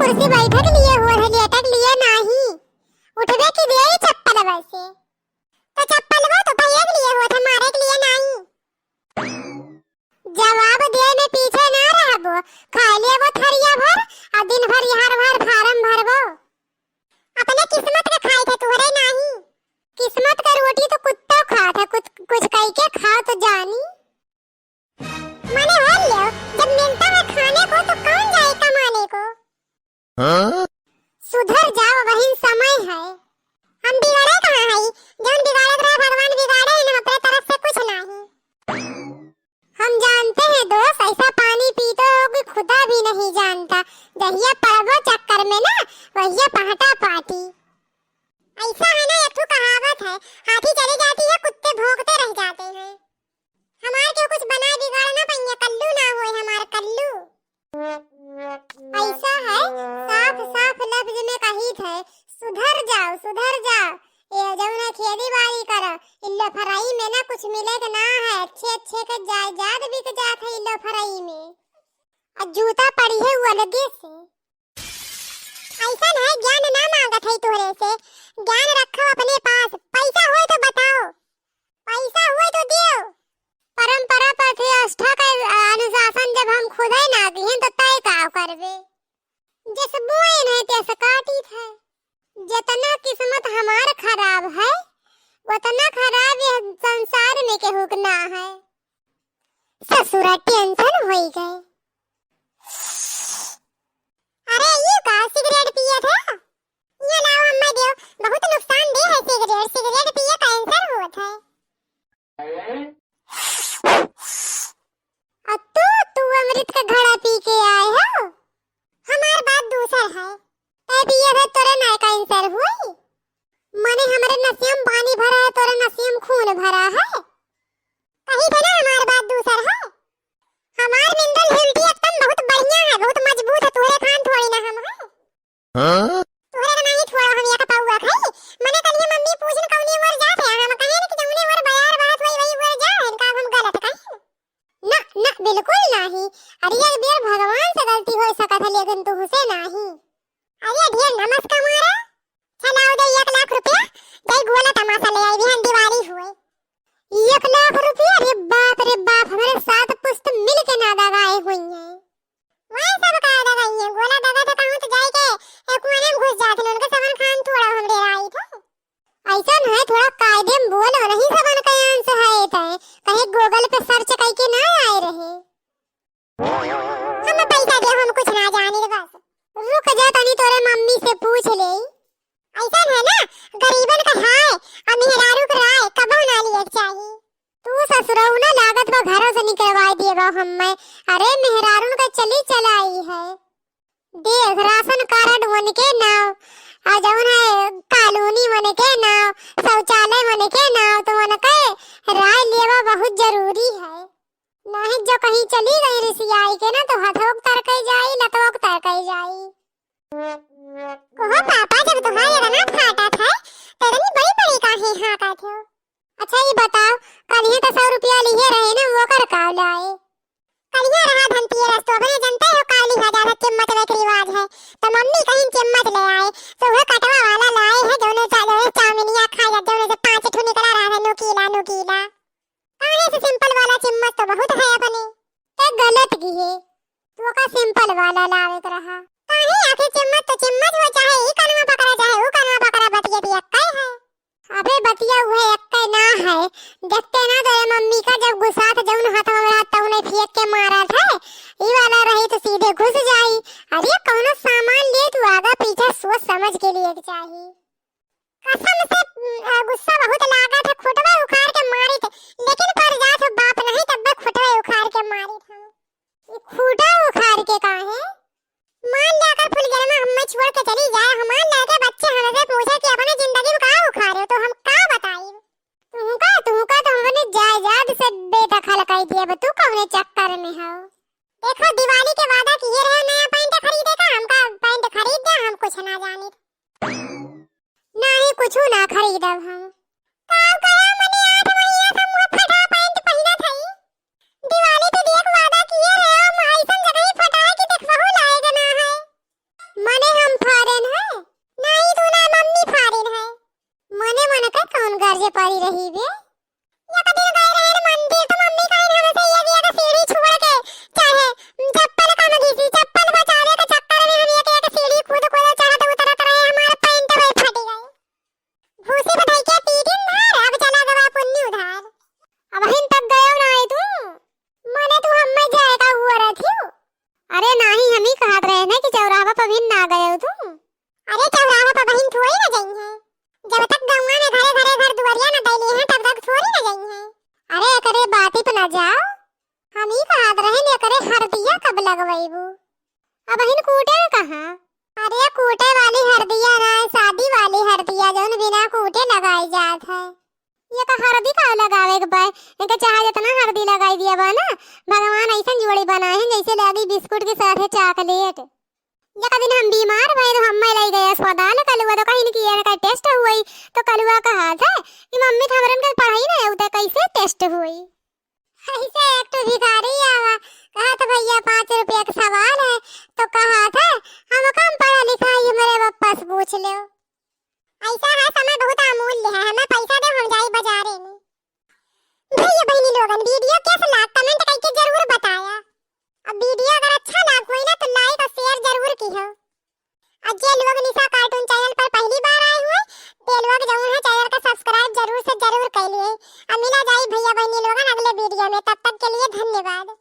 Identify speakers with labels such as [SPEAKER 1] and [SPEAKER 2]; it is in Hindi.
[SPEAKER 1] कुर्सी बैठक लिए हुआ है, लेटक लिए नहीं। उठवे की दिए चप्पल वैसे तो चप्पल वो तो भैया के लिए हुआ था, मारे के लिए नहीं। जवाब दिए में पीछे ना रहबो, खा लिए वो थरिया भर और दिन भर यार भर फार्म भरबो। अपने किस्मत के खाए थे तुहरे नहीं। किस्मत का रोटी तो कुत्ता खा था, कुछ कह के खाओ तो जानी। माने हो लियो, जब मिलता है खाने को तो कौन जाए कमाने को। हाँ? सुधर जाओ, वही समय है। हम बिगाड़े कहाँ है, जौन बिगाड़े रहा भगवान बिगाड़े न, अपने तरफ से कुछ नहीं। हम जानते हैं दोस्त, ऐसा पानी पीते हो कि खुदा भी नहीं जानता। जहिया पड़बो चक्कर में ना, वहिया पहटा पाटी। ऐसा है ना, एक कहावत है, हाथी चली जाती है कुत्ते भौंकते रह जाते हैं। हमारे क्यों कुछ बनाए बिगाड़ना पहिया, कल्लू ना होए हमार कल्लू। ऐसा है, साफ साफ लफ्ज में कही थे, सुधर जाओ सुधर जाओ। ये जौन खेती बाड़ी करो, इल्लो फराई में ना कुछ मिले के ना है। अच्छे के जायदाद बिक जात है इल्लो फराई में। और जूता पड़ी है वो अलगे से। ऐसा है, ज्ञान ना मांगत है तोरे से, ज्ञान रखो अपने पास। पैसा होए तो बताओ, पैसा होए तो दियो। परंपरा प्रति आस्था का अनुशासन जब हम खुद ही ना दिए तो तय का करबे। जिस बोए नहीं तेस काटी थे। जितना किस्मत हमार खराब है, उतना खराब यह संसार में केहू के ना है। ससुरा टेंशन होई गए। अरे ये का सिगरेट पिए थे? ये लाओ अम्मा दियो, बहुत नुकसानदेह है सिगरेट। सिगरेट पिए कैंसर होत है। तू अमृत का घड़ा पी के आए हो। हमार बात दूसर है, तै पिए थे तोरे ना कैंसर हुई। मने हमारे नसियम पानी भरा है, तोरे नसियम खून भरा है। कहीं पे ना हमार बात दूसर है। हमार मिनरल हेल्थ एकदम बहुत बढ़िया है, बहुत मजबूत है। तोरे खान थोड़ी ना हम है। हां तोरे ना ही थोड़ा हम या पाऊआ खाई। मने कल मम्मी पूछन कौनी वर जात है, हम कहे कि जौने वर बयार बात होई वही वर जा है। इनका हम गलत कहीं ना ना, बिल्कुल नहीं। अरे ये बेर भगवान से गलती हो सकत है, लेकिन तू हुसे नहीं। अरे ढेर नमस का मारा। चलाओ दे 1 लाख रुपया, दे गोला तमाशा ले आई बिहान दिवाली हुए। 1 लाख रुपया, रे बाप हमारे 7 पुस्त मिल के ना दगाए हुई हैं। वही सब का दगाई है, गोला दगा तो कहूं तो जाए के एक कोने में घुस जाते उनके सबन खान थोड़ा हमरे आई थे। ऐसा है, थोड़ा कायदे में बोलो, नहीं सबन का आंसर है थे। कहीं गूगल पे सर्च करके ना आए रहे। हम पैसा दे, हम कुछ ना जाने बस। रुक जा तनी, तोरे मम्मी से पूछ ले। ऐसा है ना, गरीबन का हाय और मेहरारू का राय कबो ना लिए चाहिए। तू ससुराऊ ना लागत बा घरों से निकलवा दिएगा हम्मे। अरे मेहरारू का चली चलाई है। देख राशन कार्ड बन के नाव, आ जौन है कॉलोनी बन के नाव, शौचालय बन के नाव, तो मन के राय लेवा बहुत जरूरी है। नहीं जो कहीं चली गई रिसियाई के ना, तो हथोक तरकई जाई, लतोक तरकई जाई। कहो पापा, जब तुम्हारे रना फाटा था तेरे में बड़ी काहे हाका थे। अच्छा ये बताओ, कल ही तो 100 रुपया लिए रहे ना, वो कर का लाए? कल ही रहा धनतेरस, तो अपने जनता हो काली हजार चम्मच का रिवाज है, तो मम्मी कहीं चम्मच ले आए, तो वो कटवा वाला लाए है, दोनों चाउमिनिया खा जा, दोनों से 5 ठो निकला रहा है, नुकीला। काहे से सिंपल वाला चम्मच तो बहुत है अपने। ते गलत की है, तो का सिंपल वाला लावे रहा। काहे आखिर चम्मच तो चम्मच हो, चाहे ई कनवा पकड़ा चाहे वो कनवा पकड़ा, बतिया भी एक्का है। अबे बतिया हुए एक्का ना है। देखते ना तेरे मम्मी का जब गुस्सा था, जौन हाथ में रहा था उन्हें फेंक के मारा था। ई वाला रही तो सीधे घुस जाई। अरे कौन सामान ले तू आगा पीछे सोच समझ के लिए चाहिए। कसम से गुस्सा बहुत लागा था, खुटवा उखाड़ के मारी थे, लेकिन पर जा तो बाप नहीं, तब खुटवा उखाड़ के मारी था। ये खुटा उखाड़ के काहे मान लेकर फुल गरमा हमें छोड़ के चली जाए। हमारे लड़के बच्चे हमसे पूछे कि अपने जिंदगी में कहाँ उखाड़े, तो हम क्या बताएं? तू का तो हमने जायदाद से बेदखल कर दिया। तू कौन चक्कर में हो? देखो दिवाली के वादा किए रहे नया पैंट खरीदे का, हमका पैंट खरीद दे, हम कुछ ना जाने नहीं, कुछ ना खरीदब हम। काम करा मने 8 महीना से मुंह फटा पैंट पहना थई। दिवाली पे देख वादा किए रहे, हम ऐसन जगह फटाए कि देखबहु लायक ना है। मन करी रही बे। या कभी गए रहे मंदिर तो मम्मी कहीं ना हमसे ये दिया कि सीढ़ी छोड़ के चाहे चप्पल का घिसी चप्पल बचाने के चक्कर में हम एक सीढ़ी खुद को चढ़ते उतरते रहे हमारे पैंट वही फट गए। भूसी बधाई के पीटिन धार अब चला गवा पुण्य उधार। अब हिन तक गयो ना आई तू मने तू हम में जाएगा हुआ रही। अरे नहीं हम ही कहत रहे ना कि चौराहा पर भी ना गए तू। अरे चौराहा पर बहिन थोड़ी ना गई है जब तक गांव में घरे घर दुआरिया न दैली है तब तक थोड़ी ना गई है। अरे करे बाती पे ना जाओ हम ही कहत रहे ने करे हरदिया कब लगवैबू। अब बहिन कूटे न कहां। अरे कूटे वाली हरदिया ना शादी वाली हरदिया जौन बिना कूटे लगाई जात है। ये का हरदी का लगावे के बाय इनके चाहे जितना हरदी लगाई दिया बा ना भगवान ऐसा जोड़ी बनाए हैं जैसे लगी बिस्कुट के साथ है चॉकलेट। ये कभी हम बीमार भए तो हम ले गए अस्पताल कलुआ तो कहीं किया का टेस्ट हुई तो कलुआ कहा था कि मम्मी हमरन के पढ़ाई ना होता कैसे टेस्ट हुई। ऐसे एक तो भिखारी आवा कहा तो भैया 5 रुपया का सवाल है तो कहा था हम कम पढ़ा लिखा है मेरे पापा से पूछ लो। ऐसा है समय बहुत अमूल्य है हमें पैसा दे हम जाई बाजारे में। भैया बहनी लोगन वीडियो कैसा लगा कमेंट करके जरूर बताया। अब वीडियो अगर अच्छा लगा हो ना तो लाइक और शेयर जरूर कीहो। और जे लोग निशा कार्टून चैनल पर पहली बार आए हुए ते लोग जरूर है चैनल का सब्सक्राइब जरूर से जरूर कर लिए। अब मिला जाए भैया बहनी लोगन अगले वीडियो में तब तक के लिए धन्यवाद।